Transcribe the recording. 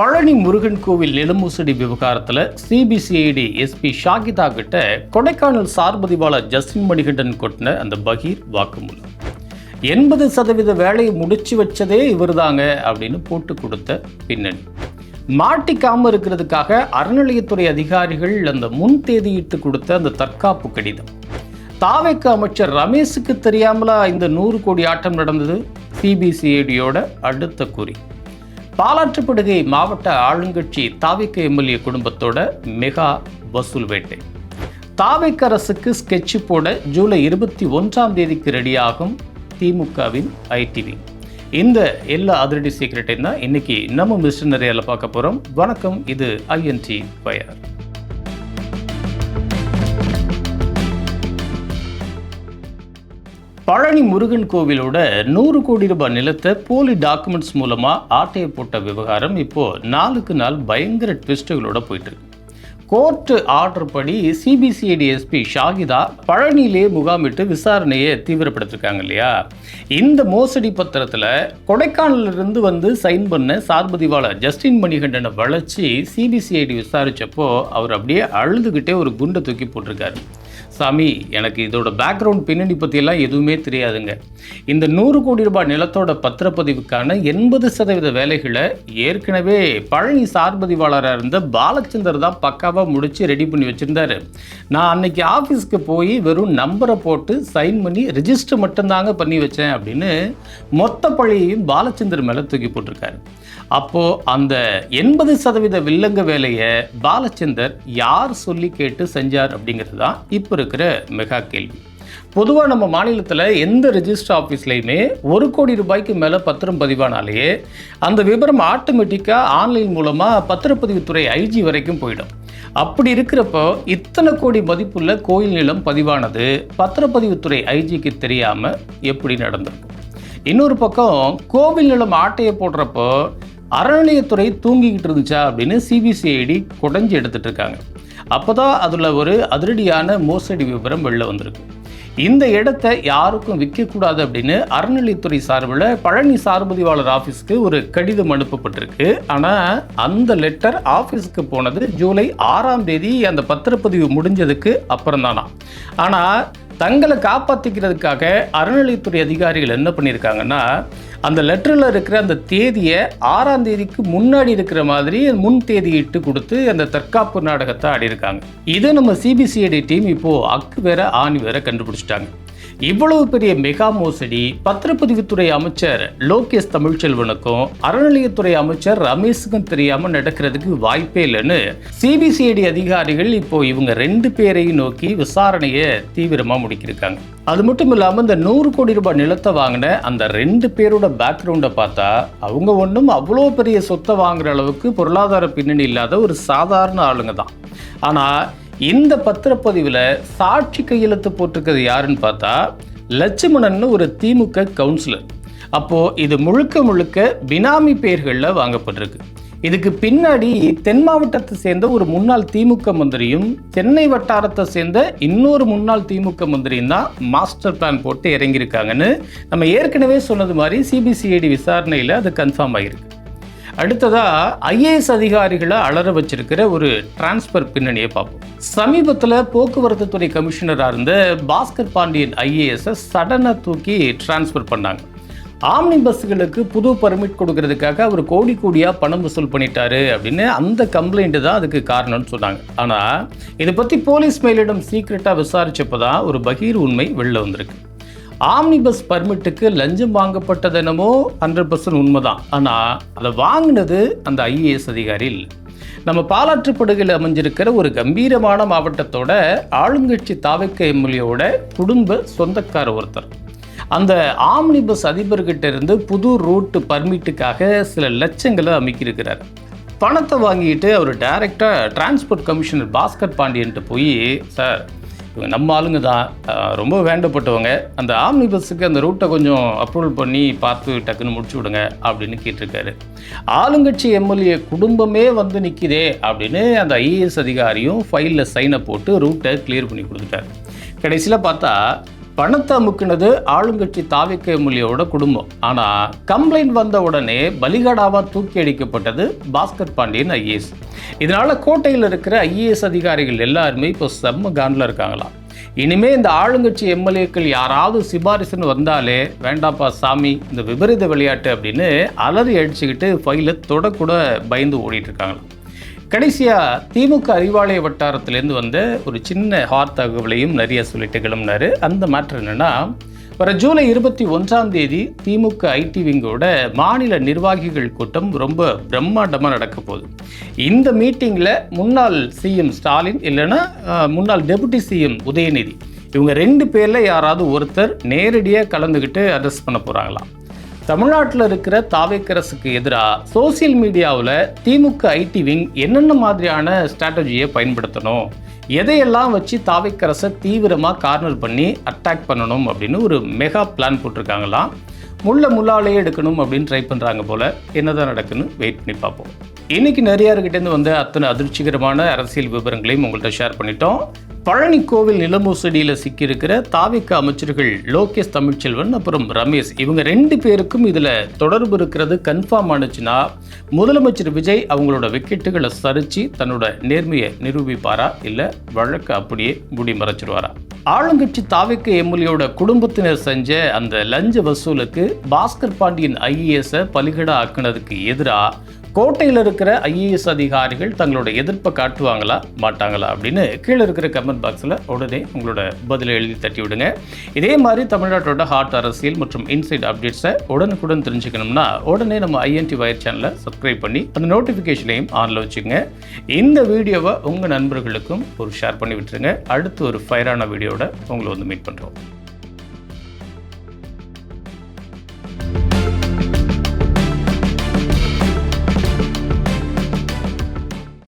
பழனி முருகன் கோவில் நிலமோசடி விவகாரத்தில் CBCID SP Shahida கிட்ட கொடைக்கானல் சார்பதிவாளர் ஜஸ்டின் மணிகண்டன் கொட்டின அந்த பகீர் வாக்குமூலம் 80% வேலையை முடிச்சு வச்சதே இவர் தாங்க அப்படின்னு போட்டு கொடுத்த பின்னணி. மாட்டிக்காம இருக்கிறதுக்காக அறநிலையத்துறை அதிகாரிகள் அந்த முன் தேதியிட்டு கொடுத்த அந்த தற்காப்பு கடிதம். தாவேக்கு அமைச்சர் ரமேஷுக்கு தெரியாமலா இந்த 100 கோடி ஆட்டம் நடந்தது? சிபிசிஐடியோட அடுத்த குறி. பாலாற்றுப்படுகை மாவட்ட ஆளுங்கட்சி தாவேக்கு எம்எல்ஏ குடும்பத்தோட மெகா வசூல் வேட்டை. தாவேக்கு அரசுக்கு ஸ்கெட்ச் போட ஜூலை 21 ரெடியாகும் திமுகவின் ஐடிவி. இந்த எல்லா அதிரடி சீக்கிரட்டையும் தான் இன்னைக்கு நம்ம மிஸ்டர் நிறையால பார்க்க போறோம். வணக்கம், இது ஐஎன்டி பயர். பழனி முருகன் கோவிலோட 100 கோடி ரூபாய் நிலத்தை போலி டாக்குமெண்ட்ஸ் மூலமா ஆட்டையை போட்ட விவகாரம் இப்போ நாளுக்கு நாள் பயங்கர ட்விஸ்டுகளோட போயிட்டு இருக்கு. கோர்ட் ஆர்டர் படி சிபிசிஐடி எஸ்பி ஷாகிதா பழனியிலே முகாமிட்டு விசாரணையை தீவிரப்படுத்திருக்காங்க இல்லையா. இந்த மோசடி பத்திரத்தில் கொடைக்கானலிருந்து வந்து சைன் பண்ண சார்பதிவாளர் ஜஸ்டின் மணிகண்டனை வளைச்சி சிபிசிஐடி விசாரிச்சப்போ அவர் அப்படியே அழுதுகிட்டே ஒரு குண்டை தூக்கி போட்டிருக்காரு. சாமி, எனக்கு இதோட பேக்ரவுண்ட் பின்னணி பற்றியெல்லாம் எதுவுமே தெரியாதுங்க. இந்த 100 கோடி ரூபாய் நிலத்தோட பத்திரப்பதிவுக்கான 80% வேலைகளை ஏற்கனவே பழனி சார்பதிவாளராக இருந்த பாலச்சந்தர் தான் பக்காவாக முடித்து ரெடி பண்ணி வச்சுருந்தாரு. நான் அன்னைக்கு ஆஃபீஸ்க்கு போய் வெறும் நம்பரை போட்டு சைன் பண்ணி ரிஜிஸ்டர் மட்டும்தாங்க பண்ணி வச்சேன் அப்படின்னு மொத்த பழியையும் பாலச்சந்தர் மேலே தூக்கி போட்டிருக்காரு. அப்போது அந்த 80% வில்லங்க வேலையை பாலச்சந்தர் யார் சொல்லி கேட்டு செஞ்சார் அப்படிங்கிறது தான் இப்போ இருக்கிற மெகா கேள்வி. பொதுவாக நம்ம மாநிலத்தில் எந்த ரெஜிஸ்டர் ஆஃபீஸ்லையுமே 1 கோடி ரூபாய்க்கு மேலே பத்திரம் பதிவானாலேயே அந்த விவரம் ஆட்டோமேட்டிக்காக ஆன்லைன் மூலமாக பத்திரப்பதிவுத்துறை ஐஜி வரைக்கும் போயிடும். அப்படி இருக்கிறப்போ இத்தனை கோடி மதிப்புள்ள கோயில் நிலம் பதிவானது பத்திரப்பதிவுத்துறை ஐஜிக்கு தெரியாமல் எப்படி நடந்திருக்கும்? இன்னொரு பக்கம் கோவில் நிலம் ஆட்டையை போடுறப்போ அறநிலையத்துறை தூங்கிக்கிட்டு இருந்துச்சா அப்படின்னு சிபிசிஐடி குடஞ்சி எடுத்துட்டு இருக்காங்க. அப்போ தான் அதில் ஒரு அதிரடியான மோசடி விவரம் வெளில வந்திருக்கு. இந்த இடத்த யாருக்கும் விற்கக்கூடாது அப்படின்னு அறநிலையத்துறை சார்பில் பழனி சார்பதிவாளர் ஆஃபீஸ்க்கு ஒரு கடிதம் அனுப்பப்பட்டிருக்கு. ஆனால் அந்த லெட்டர் ஆஃபீஸுக்கு போனது ஜூலை 6 அந்த பத்திரப்பதிவு முடிஞ்சதுக்கு அப்புறம் தானா. ஆனால் தங்களை காப்பாற்றிக்கிறதுக்காக அறநிலையத்துறை அதிகாரிகள் என்ன பண்ணியிருக்காங்கன்னா, அந்த லெட்டரில் இருக்கிற அந்த தேதியை 6 முன்னாடி இருக்கிற மாதிரி முன் தேதியிட்டு கொடுத்து அந்த தற்காப்பு நாடகத்தை ஆடியிருக்காங்க. இதை நம்ம சிபிசிஐடி டீம் இப்போது அக்கு வேற ஆணி வேற கண்டுபிடிச்சிட்டாங்க. இவ்வளவு பெரிய மெகா மோசடி பத்திரப்பதிவுத்துறை அமைச்சர் லோகேஷ் தமிழ்ச்செல்வனுக்கும் அறநிலையத்துறை அமைச்சர் ரமேஷுக்கும் தெரியாமல் நடக்கிறதுக்கு வாய்ப்பே இல்லைன்னு சிபிசிஐடி அதிகாரிகள் இப்போ இவங்க 2 பேரையும் நோக்கி விசாரணையை தீவிரமாக முடிக்கிருக்காங்க. அது மட்டும் இல்லாமல் இந்த 100 கோடி ரூபாய் நிலத்தை வாங்கின அந்த 2 பேரோட பேக்ரவுண்டை பார்த்தா அவங்க ஒன்றும் அவ்வளோ பெரிய சொத்தை வாங்குற அளவுக்கு பொருளாதார பின்னணி இல்லாத ஒரு சாதாரண ஆளுங்க தான். ஆனால் இந்த பத்திரப்பதிவில் சாட்சி கையெழுத்து போட்டிருக்கிறது யாருன்னு பார்த்தா லட்சுமணன் ஒரு திமுக கவுன்சிலர். அப்போது இது முழுக்க முழுக்க பினாமி பெயர்களில் வாங்கப்பட்டிருக்கு. இதுக்கு பின்னாடி தென் மாவட்டத்தை சேர்ந்த ஒரு முன்னாள் திமுக மந்திரியும் சென்னை வட்டாரத்தை சேர்ந்த இன்னொரு முன்னாள் திமுக மந்திரியும் தான் மாஸ்டர் பிளான் போட்டு இறங்கியிருக்காங்கன்னு நம்ம ஏற்கனவே சொன்னது மாதிரி சிபிசிஐடி விசாரணையில் அது கன்ஃபார்ம் ஆகிருக்கு. அடுத்ததா ஐஏஎஸ் அதிகாரிகளை அலற வச்சிருக்கிற ஒரு டிரான்ஸ்பர் பின்னணியை பார்ப்போம். சமீபத்தில் போக்குவரத்து துறை கமிஷனராக இருந்த பாஸ்கர் பாண்டியன் ஐஏஎஸை சடனாக தூக்கி டிரான்ஸ்பர் பண்ணாங்க. ஆம்னி பஸ்ஸுகளுக்கு புது பர்மிட் கொடுக்கறதுக்காக அவர் கோடியாக பணம் வசூல் பண்ணிட்டாரு அப்படின்னு அந்த கம்ப்ளைண்ட்டு தான் அதுக்கு காரணம்னு சொன்னாங்க. ஆனால் இதை பற்றி போலீஸ் மேலிடம் சீக்ரெட்டாக விசாரிச்சப்போ தான் ஒரு பகீர் உண்மை வெளில வந்திருக்கு. ஆம்னி பஸ் பர்மிட்டுக்கு லஞ்சம் வாங்கப்பட்டது என்னமோ 100% உண்மைதான். ஆனால் அதை வாங்கினது அந்த ஐஏஎஸ் அதிகாரி இல்லை. நம்ம பாலாற்றுப்படுகையில் அமைஞ்சிருக்கிற ஒரு கம்பீரமான மாவட்டத்தோட ஆளுங்கட்சி தாவேக்கு எம்எல்ஏவோட குடும்ப சொந்தக்கார ஒருத்தர். அந்த ஆம்னி பஸ் அதிபர்கிட்ட இருந்து புது ரூட் பர்மிட்டுக்காக சில லட்சங்களை அமைக்கியிருக்கிறார். பணத்தை வாங்கிட்டு அவர் டைரெக்டாக டிரான்ஸ்போர்ட் கமிஷனர் பாஸ்கர் பாண்டியன்ட்டு போய், சார் இவங்க நம்ம ஆளுங்க தான், ரொம்ப வேண்டப்பட்டவங்க, அந்த ஆம்னி பஸ்ஸுக்கு அந்த ரூட்டை கொஞ்சம் அப்ரூவல் பண்ணி பார்த்து டக்குன்னு முடிச்சு விடுங்க அப்படின்னு கேட்டிருக்காரு. ஆளுங்கட்சி எம்எல்ஏ குடும்பமே வந்து நிற்கிதே அப்படின்னு அந்த ஐஏஎஸ் அதிகாரியும் ஃபைலில் சைனை போட்டு ரூட்டை கிளியர் பண்ணி கொடுத்துட்டார். கடைசியில் பார்த்தா பணத்தை அமுக்குனது ஆளுங்கட்சி தாவிக எம்எல்ஏவோட குடும்பம். ஆனால் கம்ப்ளைண்ட் வந்த உடனே பலிகடாவாக தூக்கி அடிக்கப்பட்டது பாஸ்கர் பாண்டியன் ஐஏஎஸ். இதனால் கோட்டையில் இருக்கிற ஐஏஎஸ் அதிகாரிகள் எல்லாருமே இப்போ செம்ம காண்டில் இருக்காங்களாம். இனிமே இந்த ஆளுங்கட்சி எம்எல்ஏக்கள் யாராவது சிபாரிசுன்னு வந்தாலே வேண்டாப்பா சாமி இந்த விபரீத விளையாட்டு அப்படின்னு அலறி அடிச்சுக்கிட்டு ஃபைலை தொடக்கூட பயந்து ஓடிட்டு இருக்காங்களாம். கடைசியாக திமுக அறிவாலய வட்டாரத்திலேருந்து வந்த ஒரு சின்ன ஹாட் தகவலையும் நிறைய சொல்லிட்டு கிளம்பினார். அந்த மேட்ரு என்னென்னா, வர ஜூலை 21 திமுக ஐடி விங்கோட மாநில நிர்வாகிகள் கூட்டம் ரொம்ப பிரம்மாண்டமாக நடக்க போகுது. இந்த மீட்டிங்கில் முன்னாள் சிஎம் ஸ்டாலின் இல்லைன்னா முன்னாள் டெபுட்டி சிஎம் உதயநிதி இவங்க 2 பேரில் யாராவது ஒருத்தர் நேரடியாக கலந்துக்கிட்டு அட்ரஸ் பண்ண போகிறாங்களாம். தமிழ்நாட்டில் இருக்கிற தாவேக்கரசுக்கு எதிராக சோசியல் மீடியாவில் திமுக ஐடி விங் என்னென்ன மாதிரியான ஸ்ட்ராட்டஜியை பயன்படுத்தணும், எதையெல்லாம் வச்சு தாவேக்கரசை தீவிரமாக கார்னர் பண்ணி அட்டாக் பண்ணணும் அப்படின்னு ஒரு மெகா பிளான் போட்டிருக்காங்களாம். முள்ளாலேயே எடுக்கணும் அப்படின்னு ட்ரை பண்ணுறாங்க போல். என்னதான் நடக்குன்னு வெயிட் பண்ணி பார்ப்போம். இன்றைக்கி நிறையாருக்கிட்டேருந்து வந்த அத்தனை அதிர்ச்சிகரமான அரசியல் விவரங்களையும் உங்கள்கிட்ட ஷேர் பண்ணிட்டோம். பழனி கோவில் நில மோசடியில் சிக்கியிருக்கிற தாவிக அமைச்சர்கள் லோகேஷ் தமிழ்ச்செல்வன் அப்புறம் ரமேஷ் இவங்க 2 பேருக்கும் இதில் தொடர்பு இருக்கிறது கன்ஃபார்ம் ஆனுச்சுன்னா முதலமைச்சர் விஜய் அவங்களோட விக்கெட்டுகளை சரித்து தன்னோட நேர்மையை நிரூபிப்பாரா இல்லை வழக்கு அப்படியே மூடி மறைச்சிருவாரா? ஆளுங்கட்சி தாவிக எம்எல்ஏயோட குடும்பத்தினர் செஞ்ச அந்த லஞ்ச வசூலுக்கு பாஸ்கர் பாண்டியன் ஐஏஎஸை பலிகடா ஆக்குனதுக்கு எதிராக கோட்டையில் இருக்கிற ஐஏஎஸ் அதிகாரிகள் தங்களோட எதிர்ப்பை காட்டுவாங்களா மாட்டாங்களா அப்படின்னு கீழே இருக்கிற கமெண்ட் பாக்ஸில் உடனே உங்களோட பதிலை எழுதி தட்டி விடுங்க. இதே மாதிரி தமிழ்நாட்டோட ஹாட் அரசியல் மற்றும் இன்சைட் அப்டேட்ஸை உடனுக்குடன் தெரிஞ்சுக்கணும்னா உடனே நம்ம ஐஎன்டி வயர் சேனலை சப்ஸ்கிரைப் பண்ணி அந்த நோட்டிஃபிகேஷனையும் ஆனில் வச்சுங்க. இந்த வீடியோவை உங்கள் நண்பர்களுக்கும் ஒரு ஷேர் பண்ணி விட்டுருங்க. அடுத்து ஒரு ஃபயரான வீடியோட உங்களை வந்து மீட் பண்ணுறோம்.